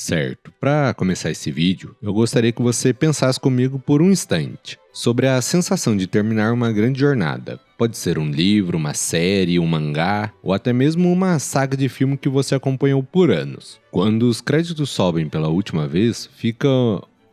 Certo, para começar esse vídeo, eu gostaria que você pensasse comigo por um instante sobre a sensação de terminar uma grande jornada. Pode ser um livro, uma série, um mangá, ou até mesmo uma saga de filme que você acompanhou por anos. Quando os créditos sobem pela última vez, fica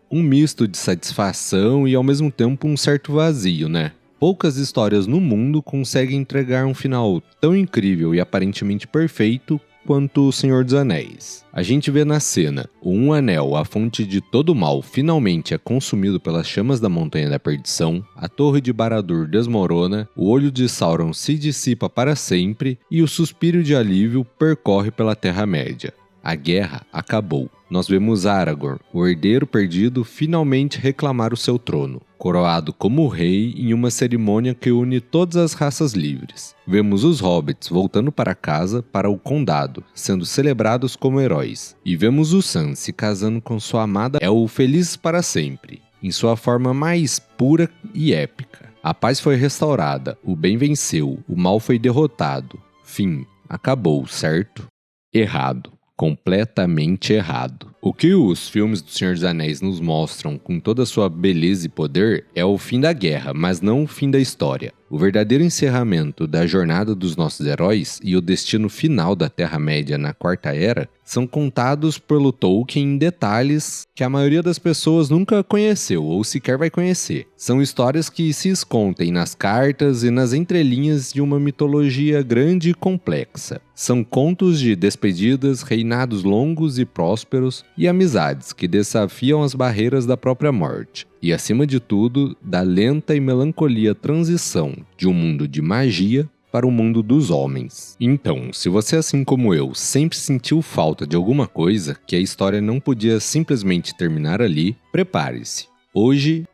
um misto de satisfação e ao mesmo tempo um certo vazio, né? Poucas histórias no mundo conseguem entregar um final tão incrível e aparentemente perfeito quanto O Senhor dos Anéis. A gente vê na cena, o Um Anel, a fonte de todo o mal, finalmente é consumido pelas chamas da Montanha da Perdição, a Torre de Barad-dûr desmorona, o Olho de Sauron se dissipa para sempre e o suspiro de alívio percorre pela Terra-média. A guerra acabou. Nós vemos Aragorn, o herdeiro perdido, finalmente reclamar o seu trono, coroado como rei em uma cerimônia que une todas as raças livres. Vemos os hobbits voltando para casa, para o condado, sendo celebrados como heróis. E vemos o Sam se casando com sua amada El feliz para sempre, em sua forma mais pura e épica. A paz foi restaurada, o bem venceu, o mal foi derrotado. Fim. Acabou, certo? Errado. Completamente errado. O que os filmes do Senhor dos Anéis nos mostram com toda a sua beleza e poder é o fim da guerra, mas não o fim da história. O verdadeiro encerramento da jornada dos nossos heróis e o destino final da Terra-média na Quarta Era são contados pelo Tolkien em detalhes que a maioria das pessoas nunca conheceu ou sequer vai conhecer. São histórias que se escondem nas cartas e nas entrelinhas de uma mitologia grande e complexa. São contos de despedidas, reinados longos e prósperos e amizades que desafiam as barreiras da própria morte. E, acima de tudo, da lenta e melancolia transição de um mundo de magia para o mundo dos homens. Então, se você, assim como eu, sempre sentiu falta de alguma coisa, que a história não podia simplesmente terminar ali, prepare-se.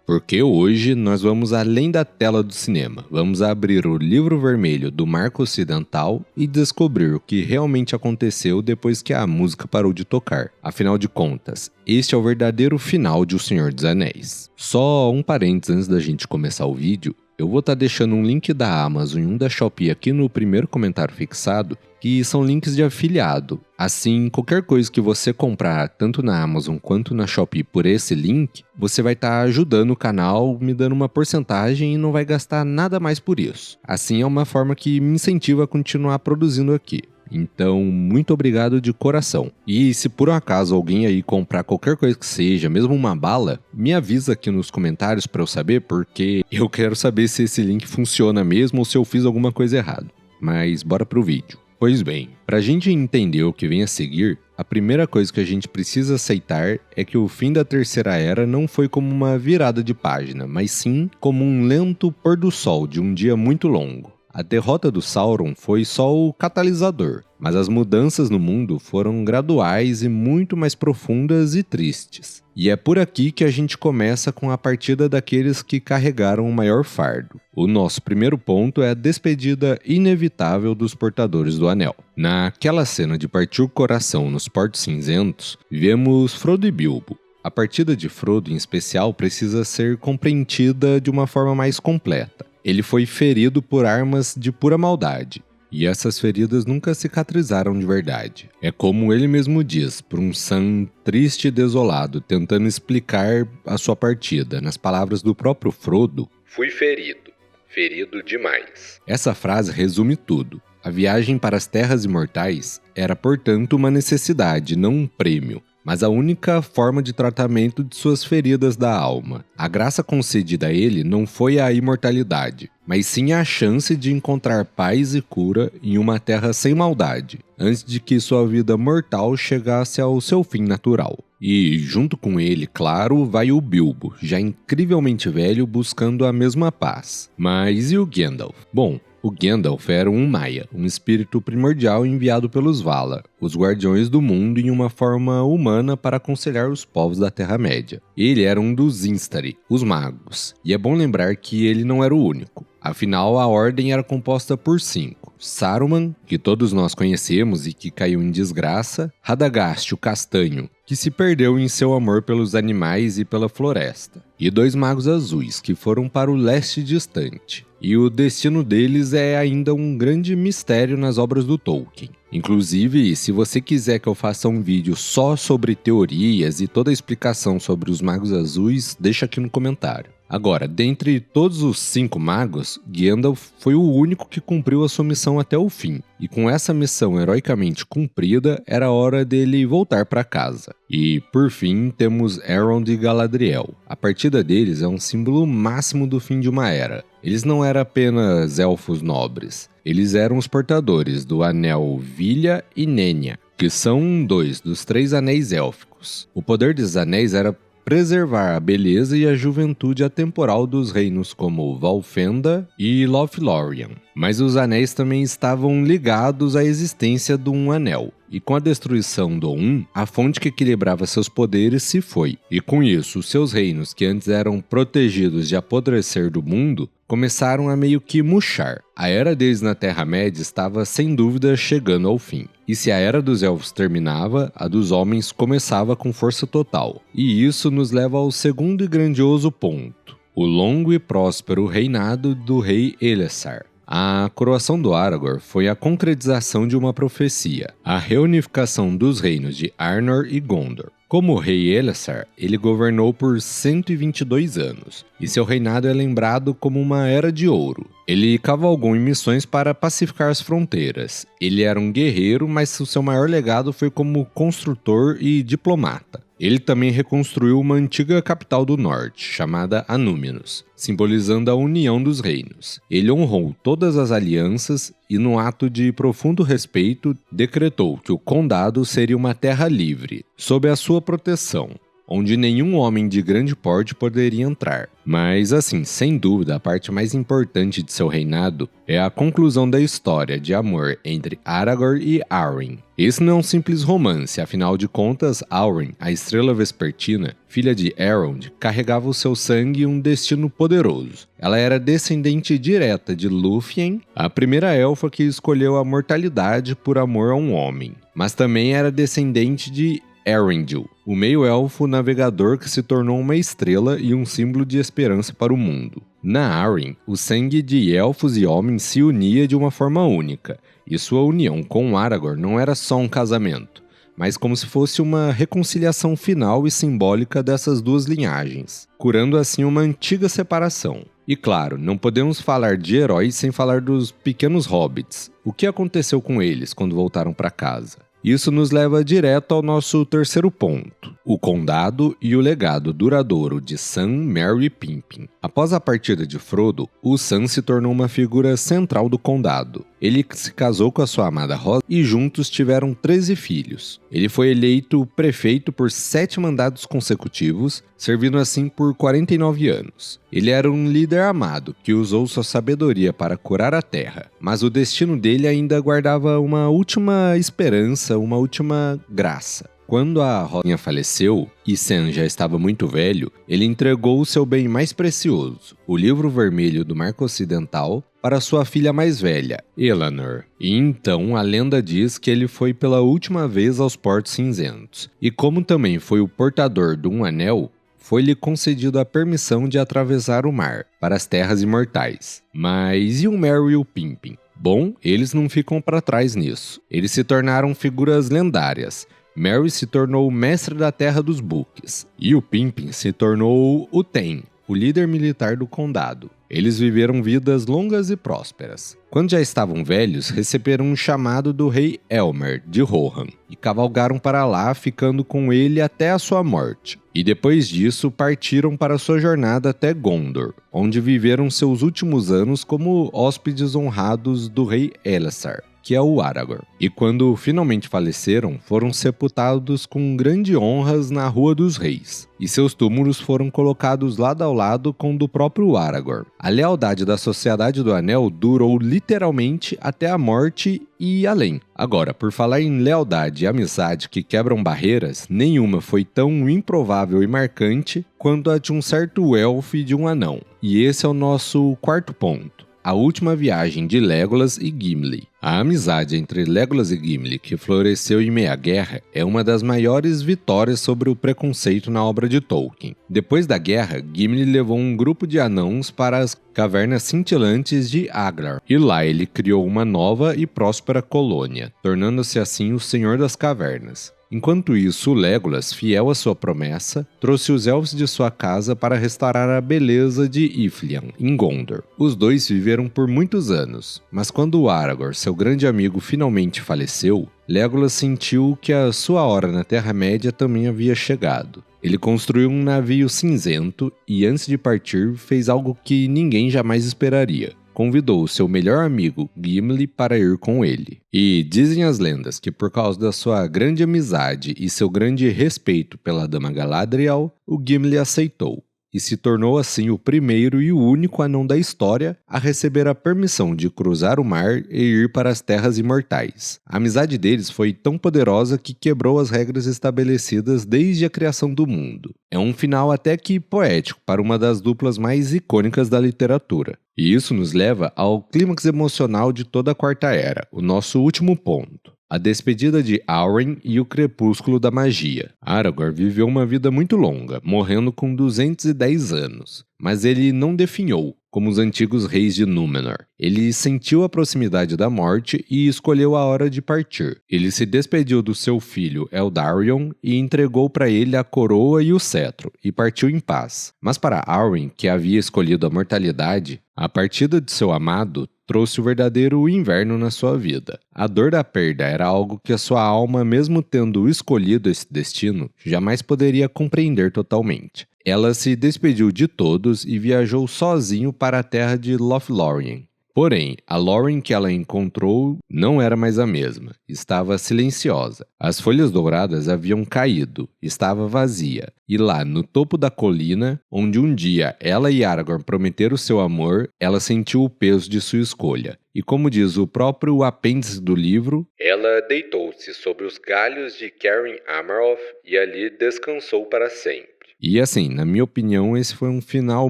Porque hoje nós vamos além da tela do cinema. Vamos abrir o livro vermelho do Marco Ocidental e descobrir o que realmente aconteceu depois que a música parou de tocar. Afinal de contas, este é o verdadeiro final de O Senhor dos Anéis. Só um parênteses antes da gente começar o vídeo. Eu vou estar deixando um link da Amazon e um da Shopee aqui no primeiro comentário fixado, que são links de afiliado. Assim, qualquer coisa que você comprar, tanto na Amazon quanto na Shopee por esse link, você vai estar ajudando o canal, me dando uma porcentagem e não vai gastar nada mais por isso. Assim, é uma forma que me incentiva a continuar produzindo aqui. Então, muito obrigado de coração. E se por um acaso alguém aí comprar qualquer coisa que seja, mesmo uma bala, me avisa aqui nos comentários para eu saber, porque eu quero saber se esse link funciona mesmo ou se eu fiz alguma coisa errada. Mas bora pro vídeo. Pois bem, pra gente entender o que vem a seguir, a primeira coisa que a gente precisa aceitar é que o fim da Terceira Era não foi como uma virada de página, mas sim como um lento pôr do sol de um dia muito longo. A derrota do Sauron foi só o catalisador, mas as mudanças no mundo foram graduais e muito mais profundas e tristes. E é por aqui que a gente começa com a partida daqueles que carregaram o maior fardo. O nosso primeiro ponto é a despedida inevitável dos portadores do Anel. Naquela cena de partir o coração nos Portos Cinzentos, vemos Frodo e Bilbo. A partida de Frodo, em especial, precisa ser compreendida de uma forma mais completa. Ele foi ferido por armas de pura maldade, e essas feridas nunca cicatrizaram de verdade. É como ele mesmo diz, por um Sam triste e desolado, tentando explicar a sua partida, nas palavras do próprio Frodo: "Fui ferido, ferido demais." Essa frase resume tudo. A viagem para as Terras Imortais era, portanto, uma necessidade, não um prêmio, mas a única forma de tratamento de suas feridas da alma. A graça concedida a ele não foi a imortalidade, mas sim a chance de encontrar paz e cura em uma terra sem maldade, antes de que sua vida mortal chegasse ao seu fim natural. E, junto com ele, claro, vai o Bilbo, já incrivelmente velho, buscando a mesma paz. Mas e o Gandalf? Bom, o Gandalf era um Maia, um espírito primordial enviado pelos Valar, os guardiões do mundo, em uma forma humana para aconselhar os povos da Terra-média. Ele era um dos Instari, os magos, e é bom lembrar que ele não era o único. Afinal, a ordem era composta por 5. Saruman, que todos nós conhecemos e que caiu em desgraça, Radagast, o Castanho, que se perdeu em seu amor pelos animais e pela floresta, e 2 magos azuis, que foram para o leste distante. E o destino deles é ainda um grande mistério nas obras do Tolkien. Inclusive, se você quiser que eu faça um vídeo só sobre teorias e toda a explicação sobre os magos azuis, deixa aqui no comentário. Agora, dentre todos os 5 magos, Gandalf foi o único que cumpriu a sua missão até o fim. E com essa missão heroicamente cumprida, era hora dele voltar para casa. E, por fim, temos Elrond e Galadriel. A partida deles é um símbolo máximo do fim de uma era. Eles não eram apenas elfos nobres. Eles eram os portadores do Anel Vilha e Nenya, que são 2 dos 3 anéis élficos. O poder desses anéis era preservar a beleza e a juventude atemporal dos reinos como Valfenda e Lothlórien. Mas os anéis também estavam ligados à existência do Um Anel. E com a destruição do Um, a fonte que equilibrava seus poderes se foi. E com isso, os seus reinos, que antes eram protegidos de apodrecer do mundo, começaram a meio que murchar. A era deles na Terra-média estava sem dúvida chegando ao fim. E se a era dos elfos terminava, a dos homens começava com força total. E isso nos leva ao segundo e grandioso ponto: o longo e próspero reinado do rei Elessar. A coroação do Aragorn foi a concretização de uma profecia, a reunificação dos reinos de Arnor e Gondor. Como rei Elessar, ele governou por 122 anos, e seu reinado é lembrado como uma era de ouro. Ele cavalgou em missões para pacificar as fronteiras. Ele era um guerreiro, mas o seu maior legado foi como construtor e diplomata. Ele também reconstruiu uma antiga capital do norte, chamada Anúminos, simbolizando a união dos reinos. Ele honrou todas as alianças e, num ato de profundo respeito, decretou que o condado seria uma terra livre, sob a sua proteção, onde nenhum homem de grande porte poderia entrar. Mas assim, sem dúvida, a parte mais importante de seu reinado é a conclusão da história de amor entre Aragorn e Arwen. Esse não é um simples romance, afinal de contas, Arwen, a estrela vespertina, filha de Elrond, carregava o seu sangue um destino poderoso. Ela era descendente direta de Lúthien, a primeira elfa que escolheu a mortalidade por amor a um homem, mas também era descendente de Eärendil, o meio-elfo navegador que se tornou uma estrela e um símbolo de esperança para o mundo. Na Arwen, o sangue de elfos e homens se unia de uma forma única, e sua união com Aragorn não era só um casamento, mas como se fosse uma reconciliação final e simbólica dessas duas linhagens, curando assim uma antiga separação. E claro, não podemos falar de heróis sem falar dos pequenos hobbits. O que aconteceu com eles quando voltaram para casa? Isso nos leva direto ao nosso terceiro ponto, o condado e o legado duradouro de Sam, Merry e Pippin. Após a partida de Frodo, o Sam se tornou uma figura central do condado. Ele se casou com a sua amada Rosa e juntos tiveram 13 filhos. Ele foi eleito prefeito por 7 mandatos consecutivos, servindo assim por 49 anos. Ele era um líder amado, que usou sua sabedoria para curar a terra, mas o destino dele ainda guardava uma última esperança, uma última graça. Quando a Rosinha faleceu e Sam já estava muito velho, ele entregou o seu bem mais precioso, o livro vermelho do Marco Ocidental, para sua filha mais velha, Elanor. E então a lenda diz que ele foi pela última vez aos Portos Cinzentos. E como também foi o portador de um anel, foi-lhe concedido a permissão de atravessar o mar para as terras imortais. Mas e o Merry e o Pippin? Bom, eles não ficam para trás nisso. Eles se tornaram figuras lendárias. Merry se tornou o mestre da Terra dos Buques, e o Pippin se tornou o Tem, o líder militar do condado. Eles viveram vidas longas e prósperas. Quando já estavam velhos, receberam um chamado do rei Elmer, de Rohan, e cavalgaram para lá, ficando com ele até a sua morte. E depois disso, partiram para sua jornada até Gondor, onde viveram seus últimos anos como hóspedes honrados do rei Elessar, que é o Aragorn. E quando finalmente faleceram, foram sepultados com grandes honras na Rua dos Reis, e seus túmulos foram colocados lado ao lado com o do próprio Aragorn. A lealdade da Sociedade do Anel durou literalmente até a morte e além. Agora, por falar em lealdade e amizade que quebram barreiras, nenhuma foi tão improvável e marcante quanto a de um certo elfo e de um anão. E esse é o nosso quarto ponto: A Última Viagem de Legolas e Gimli. A amizade entre Legolas e Gimli, que floresceu em meia guerra, é uma das maiores vitórias sobre o preconceito na obra de Tolkien. Depois da guerra, Gimli levou um grupo de anãos para as cavernas cintilantes de Aglar, e lá ele criou uma nova e próspera colônia, tornando-se assim o Senhor das Cavernas. Enquanto isso, Legolas, fiel à sua promessa, trouxe os elfos de sua casa para restaurar a beleza de Ithilien, em Gondor. Os dois viveram por muitos anos, mas quando Aragorn, seu grande amigo, finalmente faleceu, Legolas sentiu que a sua hora na Terra-média também havia chegado. Ele construiu um navio cinzento e, antes de partir, fez algo que ninguém jamais esperaria. Convidou seu melhor amigo, Gimli, para ir com ele. E dizem as lendas que por causa da sua grande amizade e seu grande respeito pela Dama Galadriel, o Gimli aceitou. E se tornou assim o primeiro e o único anão da história a receber a permissão de cruzar o mar e ir para as Terras Imortais. A amizade deles foi tão poderosa que quebrou as regras estabelecidas desde a criação do mundo. É um final até que poético para uma das duplas mais icônicas da literatura. E isso nos leva ao clímax emocional de toda a Quarta Era, o nosso último ponto. A despedida de Áurin e o crepúsculo da magia. Aragorn viveu uma vida muito longa, morrendo com 210 anos. Mas ele não definhou, como os antigos reis de Númenor. Ele sentiu a proximidade da morte e escolheu a hora de partir. Ele se despediu do seu filho Eldarion e entregou para ele a coroa e o cetro, e partiu em paz. Mas para Arwen, que havia escolhido a mortalidade, a partida de seu amado trouxe o verdadeiro inverno na sua vida. A dor da perda era algo que a sua alma, mesmo tendo escolhido esse destino, jamais poderia compreender totalmente. Ela se despediu de todos e viajou sozinho para a terra de Lothlórien. Porém, a Lórien que ela encontrou não era mais a mesma. Estava silenciosa. As folhas douradas haviam caído. Estava vazia. E lá, no topo da colina, onde um dia ela e Aragorn prometeram seu amor, ela sentiu o peso de sua escolha. E como diz o próprio apêndice do livro, ela deitou-se sobre os galhos de Cairn Amarok e ali descansou para sempre. E assim, na minha opinião, esse foi um final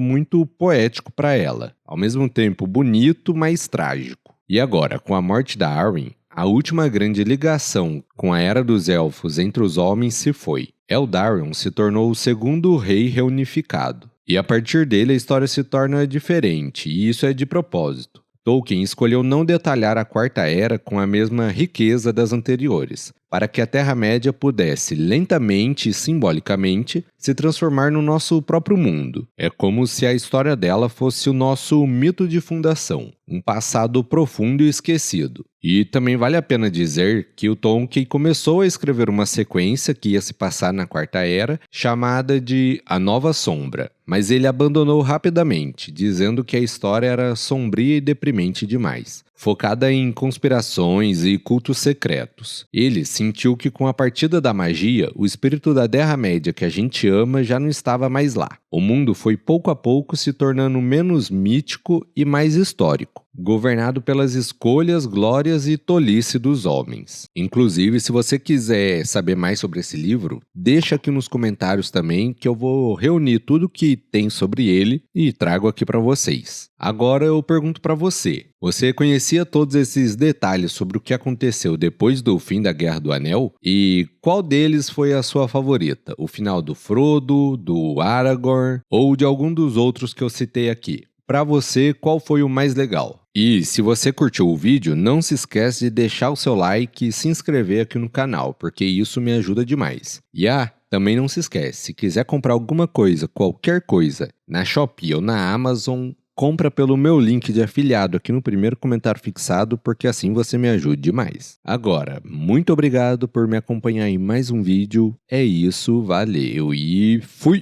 muito poético para ela, ao mesmo tempo bonito, mas trágico. E agora, com a morte da Arwen, a última grande ligação com a Era dos Elfos entre os homens se foi. Eldarion se tornou o segundo rei reunificado. E a partir dele a história se torna diferente, e isso é de propósito. Tolkien escolheu não detalhar a Quarta Era com a mesma riqueza das anteriores, para que a Terra-média pudesse, lentamente e simbolicamente, se transformar no nosso próprio mundo. É como se a história dela fosse o nosso mito de fundação, um passado profundo e esquecido. E também vale a pena dizer que o Tolkien começou a escrever uma sequência que ia se passar na Quarta Era, chamada de A Nova Sombra, mas ele abandonou rapidamente, dizendo que a história era sombria e deprimente demais, focada em conspirações e cultos secretos. Ele sentiu que com a partida da magia, o espírito da Terra-média que a gente ama já não estava mais lá. O mundo foi pouco a pouco se tornando menos mítico e mais histórico, governado pelas escolhas, glórias e tolice dos homens. Inclusive, se você quiser saber mais sobre esse livro, deixa aqui nos comentários também que eu vou reunir tudo que tem sobre ele e trago aqui para vocês. Agora eu pergunto para você, você conhecia todos esses detalhes sobre o que aconteceu depois do fim da Guerra do Anel? E qual deles foi a sua favorita? O final do Frodo, do Aragorn ou de algum dos outros que eu citei aqui? Para você, qual foi o mais legal? E se você curtiu o vídeo, não se esquece de deixar o seu like e se inscrever aqui no canal, porque isso me ajuda demais. E também não se esquece, se quiser comprar alguma coisa, qualquer coisa, na Shopee ou na Amazon, compra pelo meu link de afiliado aqui no primeiro comentário fixado, porque assim você me ajuda demais. Agora, muito obrigado por me acompanhar em mais um vídeo. É isso, valeu e fui!